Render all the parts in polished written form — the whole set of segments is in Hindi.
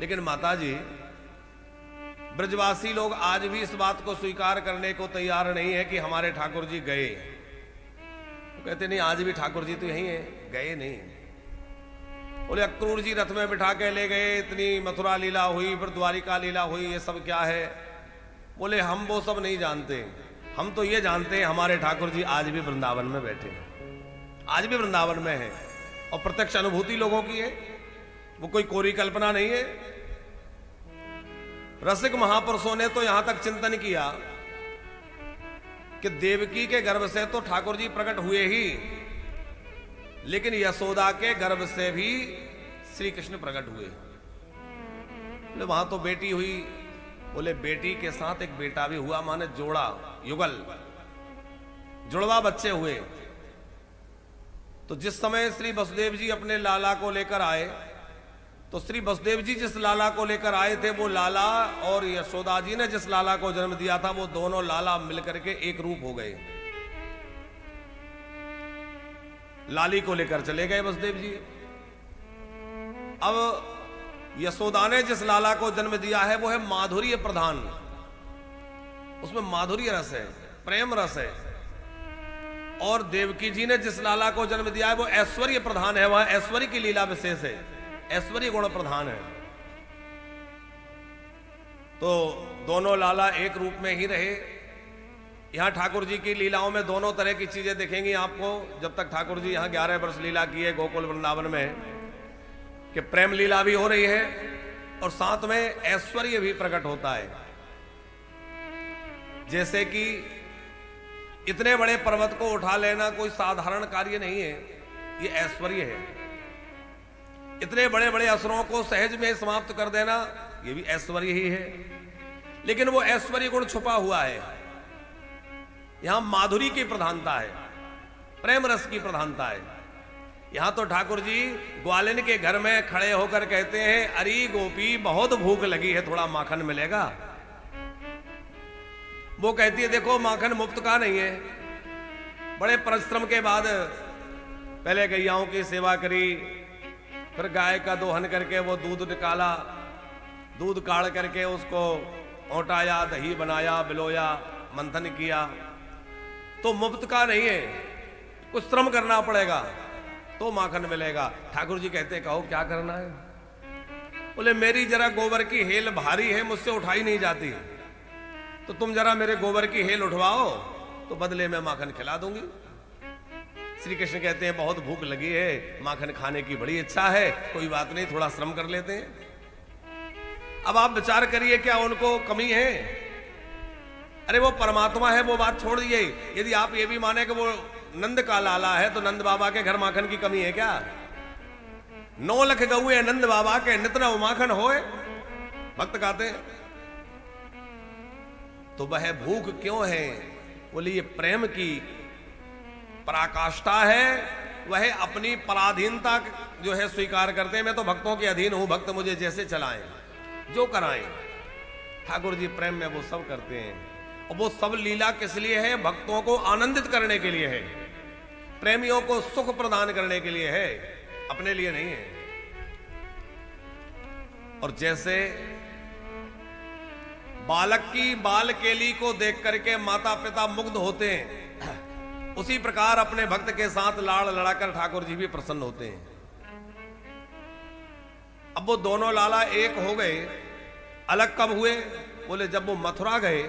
लेकिन माता जी, ब्रजवासी लोग आज भी इस बात को स्वीकार करने को तैयार नहीं है कि हमारे ठाकुर जी गए। तो कहते नहीं, आज भी ठाकुर जी तो यहीं है, गए नहीं। बोले अक्रूर जी रथ में बिठा के ले गए, इतनी मथुरा लीला हुई, फिर द्वारिका लीला हुई, ये सब क्या है? बोले हम वो सब नहीं जानते, हम तो ये जानते हैं हमारे ठाकुर जी आज भी वृंदावन में बैठे हैं, आज भी वृंदावन में है, और प्रत्यक्ष अनुभूति लोगों की है, वो कोई कोरी कल्पना नहीं है। रसिक महापुरुषों ने तो यहां तक चिंतन किया कि देवकी के गर्भ से तो ठाकुर जी प्रकट हुए ही, लेकिन यशोदा के गर्भ से भी श्री कृष्ण प्रकट हुए। बोले वहां तो बेटी हुई, बोले बेटी के साथ एक बेटा भी हुआ, माने जोड़ा, युगल, जुड़वा बच्चे हुए। तो जिस समय श्री वसुदेव जी अपने लाला को लेकर आए, तो श्री वसुदेव जी जिस लाला को लेकर आए थे, वो लाला और यशोदा जी ने जिस लाला को जन्म दिया था, वो दोनों लाला मिलकर के एक रूप हो गए। लाली को लेकर चले गए वसुदेव जी। अब यशोदा ने जिस लाला को जन्म दिया है वो है माधुर्य प्रधान, उसमें माधुर्य रस है, प्रेम रस है। और देवकी जी ने जिस लाला को जन्म दिया है वो ऐश्वर्य प्रधान है, वह ऐश्वर्य की लीला विशेष है, ऐश्वर्य गुण प्रधान है। तो दोनों लाला एक रूप में ही रहे। यहां ठाकुर जी की लीलाओं में दोनों तरह की चीजें दिखेंगी आपको। जब तक ठाकुर जी यहां 11 वर्ष लीला की है गोकुल वृंदावन में, कि प्रेम लीला भी हो रही है और साथ में ऐश्वर्य भी प्रकट होता है। जैसे कि इतने बड़े पर्वत को उठा लेना कोई साधारण कार्य नहीं है, ये ऐश्वर्य है। इतने बड़े बड़े असुरों को सहज में समाप्त कर देना, ये भी ऐश्वर्य ही है। लेकिन वो ऐश्वर्य गुण छुपा हुआ है, यहां माधुरी की प्रधानता है, प्रेम रस की प्रधानता है। यहां तो ठाकुर जी ग्वालिन के घर में खड़े होकर कहते हैं, अरे गोपी बहुत भूख लगी है, थोड़ा माखन मिलेगा? वो कहती है देखो माखन मुफ्त का नहीं है। बड़े परिश्रम के बाद पहले गैयाओं की सेवा करी, फिर गाय का दोहन करके वो दूध निकाला, दूध काढ़ करके उसको औटाया, दही बनाया, बिलोया, मंथन किया। तो मुफ्त का नहीं है, कुछ श्रम करना पड़ेगा तो माखन मिलेगा। ठाकुर जी कहते कहो क्या करना है? बोले मेरी जरा गोबर की हेल भारी है, मुझसे उठाई नहीं जाती, तो तुम जरा मेरे गोबर की हेल उठवाओ तो बदले में माखन खिला दूंगी। श्री कृष्ण कहते हैं बहुत भूख लगी है, माखन खाने की बड़ी इच्छा है, कोई बात नहीं, थोड़ा श्रम कर लेते हैं। अब आप विचार करिए क्या उनको कमी है? अरे वो परमात्मा है, वो बात छोड़ दिए। यदि आप ये भी माने कि वो नंद का लाला है, तो नंद बाबा के घर माखन की कमी है क्या? 9 लाख गौए नंद बाबा के, नितना माखन होए, भक्त कहते हैं। तो वह भूख क्यों है? बोले ये प्रेम की पराकाष्ठा है, वह अपनी पराधीनता जो है स्वीकार करते हैं। मैं तो भक्तों के अधीन हूं, भक्त मुझे जैसे चलाएं, जो कराएं। ठाकुर जी प्रेम में वो सब करते हैं, और वो सब लीला किस लिए है? भक्तों को आनंदित करने के लिए है, प्रेमियों को सुख प्रदान करने के लिए है, अपने लिए नहीं है। और जैसे बालक की बाल केली को देख करके माता पिता मुग्ध होते हैं, उसी प्रकार अपने भक्त के साथ लाड़ लड़ाकर ठाकुर जी भी प्रसन्न होते हैं। अब वो दोनों लाला एक हो गए। अलग कब हुए? बोले जब वो मथुरा गए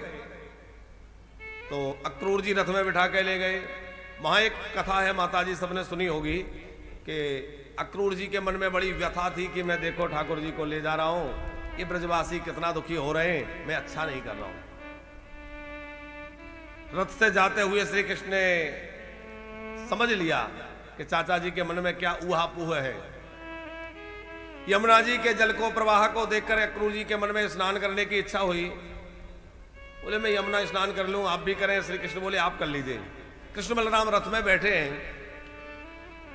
तो अक्रूर जी रथ में बिठा के ले गए। वहां एक कथा है, माता जी सबने सुनी होगी, कि अक्रूर जी के मन में बड़ी व्यथा थी कि मैं देखो ठाकुर जी को ले जा रहा हूं, ये ब्रजवासी कितना दुखी हो रहे हैं, मैं अच्छा नहीं कर रहा हूं। रथ से जाते हुए श्री कृष्ण ने समझ लिया कि चाचा जी के मन में क्या ऊहापोह है। यमुना जी के जल को प्रवाह को देखकर अक्रूर जी के मन में स्नान करने की इच्छा हुई। बोले मैं यमुना स्नान कर लूं, आप भी करें? श्री कृष्ण बोले आप कर लीजिए। कृष्ण बलराम रथ में बैठे हैं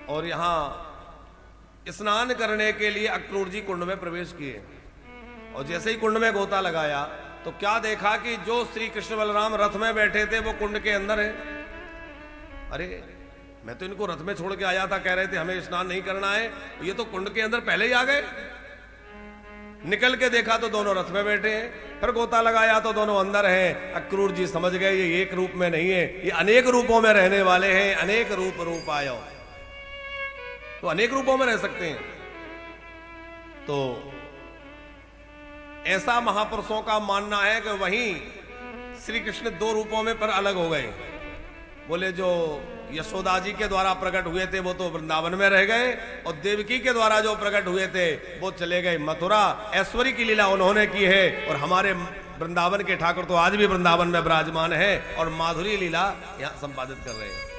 और यहां स्नान करने के लिए अक्रूर जी कुंड में प्रवेश किए, और जैसे ही कुंड में गोता लगाया तो क्या देखा कि जो श्री कृष्ण बलराम रथ में बैठे थे वो कुंड के अंदर है। अरे मैं तो इनको रथ में छोड़ के आया था, कह रहे थे हमें स्नान नहीं करना है, ये तो कुंड के अंदर पहले ही आ गए। निकल के देखा तो दोनों रथ में बैठे हैं, फिर गोता लगाया तो दोनों अंदर हैं। अक्रूर जी समझ गए ये एक रूप में नहीं है, ये अनेक रूपों में रहने वाले हैं। अनेक रूप आयो, तो अनेक रूपों में रह सकते हैं। तो ऐसा महापुरुषों का मानना है कि वहीं श्री कृष्ण दो रूपों में पर अलग हो गए। बोले जो यशोदा जी के द्वारा प्रकट हुए थे वो तो वृंदावन में रह गए, और देवकी के द्वारा जो प्रकट हुए थे वो चले गए मथुरा। ऐश्वर्य की लीला उन्होंने की है, और हमारे वृंदावन के ठाकुर तो आज भी वृंदावन में विराजमान है और माधुरी लीला यहां संपादित कर रहे हैं।